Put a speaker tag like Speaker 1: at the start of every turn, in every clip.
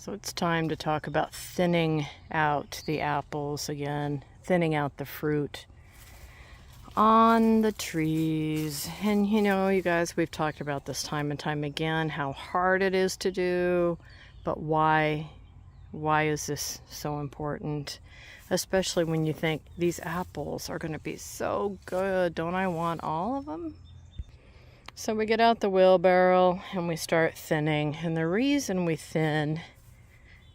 Speaker 1: So it's time to talk about thinning out the apples again, thinning out the fruit on the trees. And you know, you guys, we've talked about this time and time again, how hard it is to do, but why is this so important? Especially when you think these apples are going to be so good. Don't I want all of them? So we get out the wheelbarrow and we start thinning. And the reason we thin,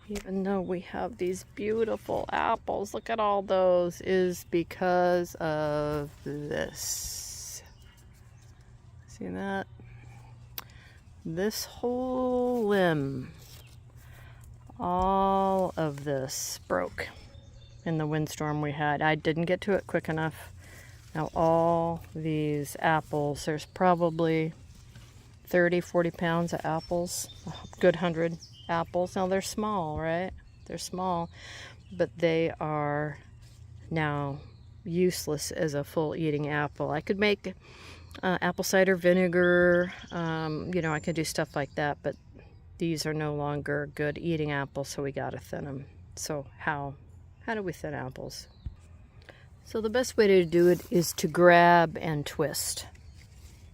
Speaker 1: even though we have these beautiful apples, look at all those, is because of this. See that? This whole limb, all of this broke in the windstorm we had. I didn't get to it quick enough. Now all these apples, there's probably 30, 40 pounds of apples, a good 100 apples. Now they're small, right? They're small, but they are now useless as a full eating apple. I could make apple cider vinegar, I could do stuff like that, but these are no longer good eating apples, so we gotta thin them. So how do we thin apples? So the best way to do it is to grab and twist,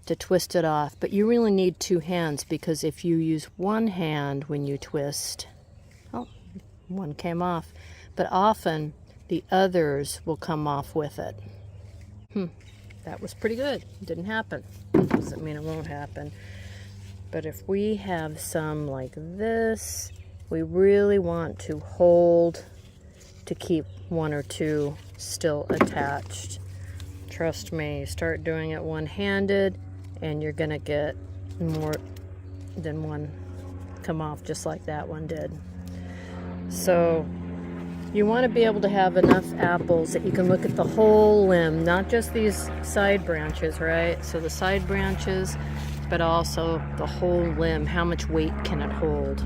Speaker 1: to twist it off. But you really need two hands, because if you use one hand when you twist, oh, one came off, but often the others will come off with it. That was pretty good. Didn't happen. Doesn't mean it won't happen. But if we have some like this, we really want to hold to keep one or two still attached. Trust me, start doing it one-handed and you're gonna get more than one come off, just like that one did. So you want to be able to have enough apples that you can look at the whole limb, not just these side branches, right? So the side branches, but also the whole limb. How much weight can it hold?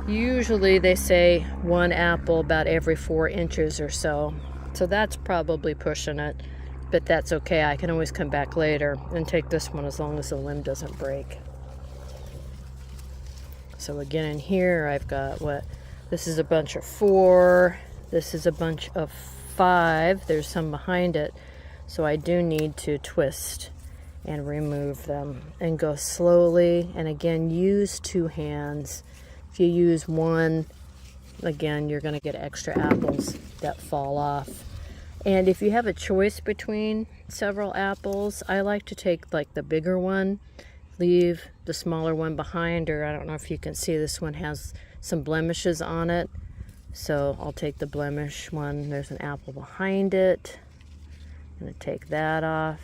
Speaker 1: Usually they say one apple about every 4 inches or so. So that's probably pushing it, but that's okay. I can always come back later and take this one as long as the limb doesn't break. So again, in here I've got this is a bunch of 4. This is a bunch of 5. There's some behind it. So I do need to twist and remove them and go slowly. And again, use 2 hands. If you use one, again, you're going to get extra apples that fall off. And if you have a choice between several apples, I like to take like the bigger one, leave the smaller one behind, or I don't know if you can see, this one has some blemishes on it. So I'll take the blemish one. There's an apple behind it. I'm going to take that off.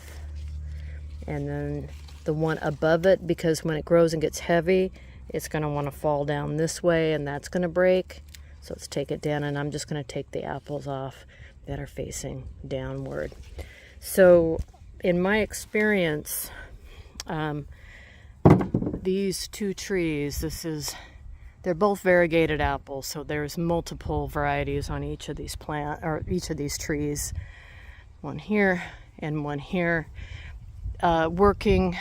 Speaker 1: And then the one above it, because when it grows and gets heavy, it's going to want to fall down this way, and that's going to break. So let's take it down, and I'm just going to take the apples off that are facing downward. So in my experience, these 2 trees, they're both variegated apples, so there's multiple varieties on each of these each of these trees. One here and one here. Working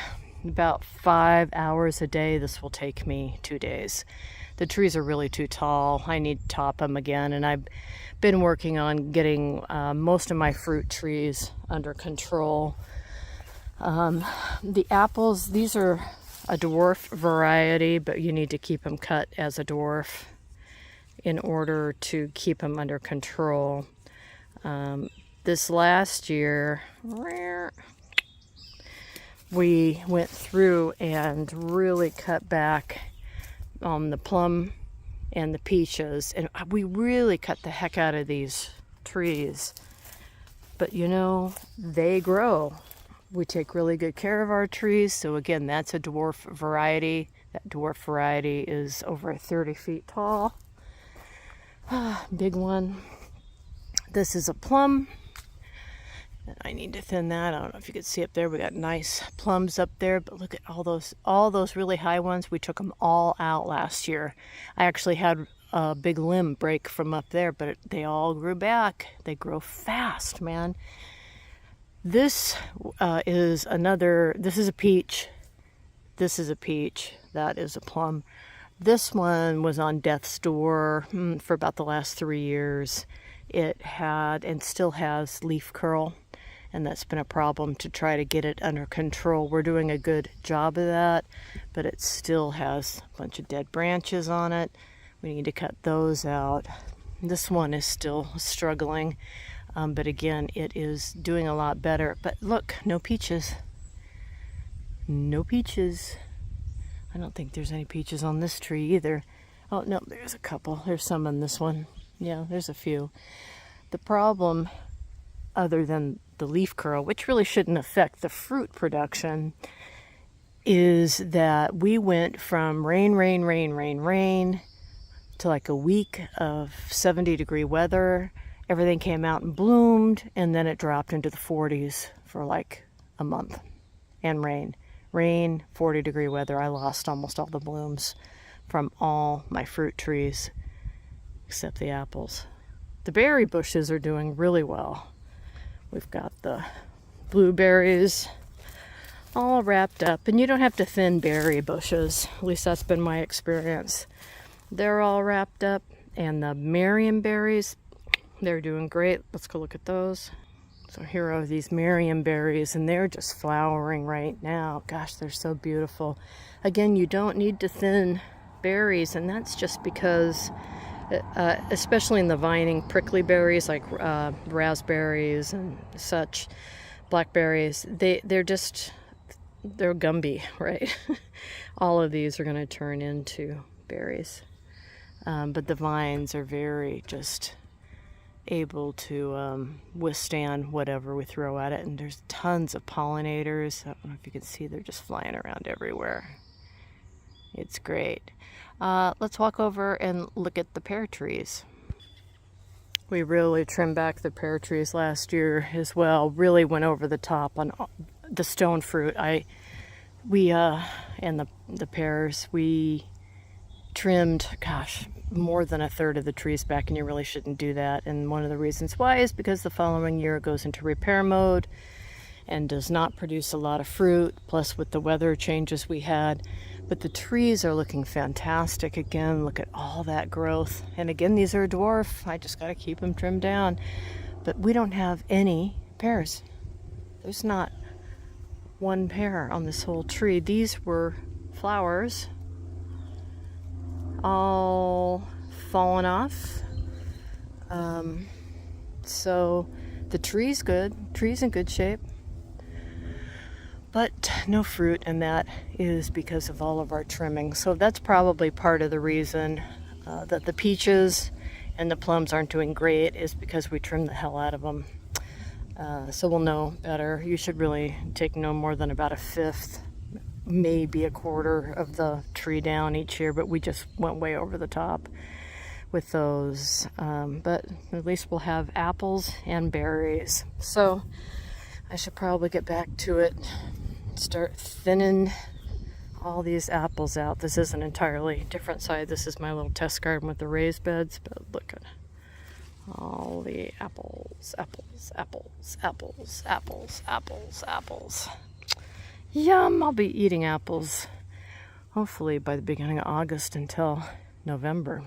Speaker 1: about 5 hours a day. This will take me 2 days. The trees are really too tall. I need to top them again, and I've been working on getting most of my fruit trees under control. The apples, these are a dwarf variety, but you need to keep them cut as a dwarf in order to keep them under control. This last year, we went through and really cut back on the plum and the peaches, and we really cut the heck out of these trees. But you know, they grow. We take really good care of our trees. So again, that's a dwarf variety. That dwarf variety is over 30 feet tall. Big one. This is a plum. I need to thin that. I don't know if you can see up there. We got nice plums up there, but look at all those really high ones. We took them all out last year. I actually had a big limb break from up there, but they all grew back. They grow fast, man. This is a peach. This is a peach. That is a plum. This one was on death's door for about the last 3 years. It had and still has leaf curl, and that's been a problem to try to get it under control. We're doing a good job of that, but it still has a bunch of dead branches on it. We need to cut those out. This one is still struggling, but again, it is doing a lot better. But look, no peaches. No peaches. I don't think there's any peaches on this tree either. Oh, no, there's a couple. There's some on this one. Yeah, there's a few. The problem, other than the leaf curl, which really shouldn't affect the fruit production, is that we went from rain to like a week of 70-degree weather. Everything came out and bloomed, and then it dropped into the 40s for like a month. And rain, 40-degree weather. I lost almost all the blooms from all my fruit trees, except the apples. The berry bushes are doing really well. We've got the blueberries all wrapped up, and you don't have to thin berry bushes. At least that's been my experience. They're all wrapped up, and the marionberries, they're doing great. Let's go look at those. So here are these marionberries, and they're just flowering right now. Gosh, they're so beautiful. Again, you don't need to thin berries, and that's just because, especially in the vining prickly berries like raspberries and such, blackberries, they're Gumby, right? All of these are going to turn into berries. But the vines are very just able to withstand whatever we throw at it, and there's tons of pollinators. I don't know if you can see, they're just flying around everywhere. It's great. Let's walk over and look at the pear trees. We really trimmed back the pear trees last year as well. Really went over the top on the stone fruit. And the pears, we trimmed, gosh, more than a third of the trees back, and you really shouldn't do that. And one of the reasons why is because the following year it goes into repair mode and does not produce a lot of fruit, plus with the weather changes we had. But the trees are looking fantastic. Again, look at all that growth. And again, these are a dwarf. I just got to keep them trimmed down. But we don't have any pears. There's not one pear on this whole tree. These were flowers all fallen off. So the tree's good. Tree's in good shape. But no fruit, and that is because of all of our trimming. So that's probably part of the reason that the peaches and the plums aren't doing great, is because we trimmed the hell out of them. So we'll know better. You should really take no more than about a fifth, maybe a quarter of the tree down each year, but we just went way over the top with those. But at least we'll have apples and berries. So I should probably get back to it, start thinning all these apples out. This is an entirely different side. This is my little test garden with the raised beds, but look at all the apples, apples, apples, apples, apples, apples, apples. Yum, I'll be eating apples hopefully by the beginning of August until November.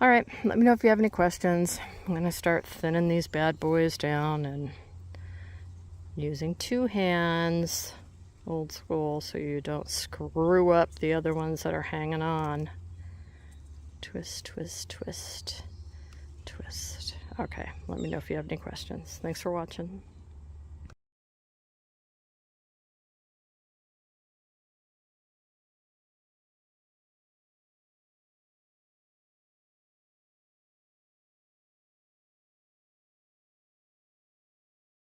Speaker 1: All right, let me know if you have any questions. I'm going to start thinning these bad boys down and using 2 hands, old school, so you don't screw up the other ones that are hanging on. Twist, twist, twist, twist. Okay, let me know if you have any questions. Thanks for watching.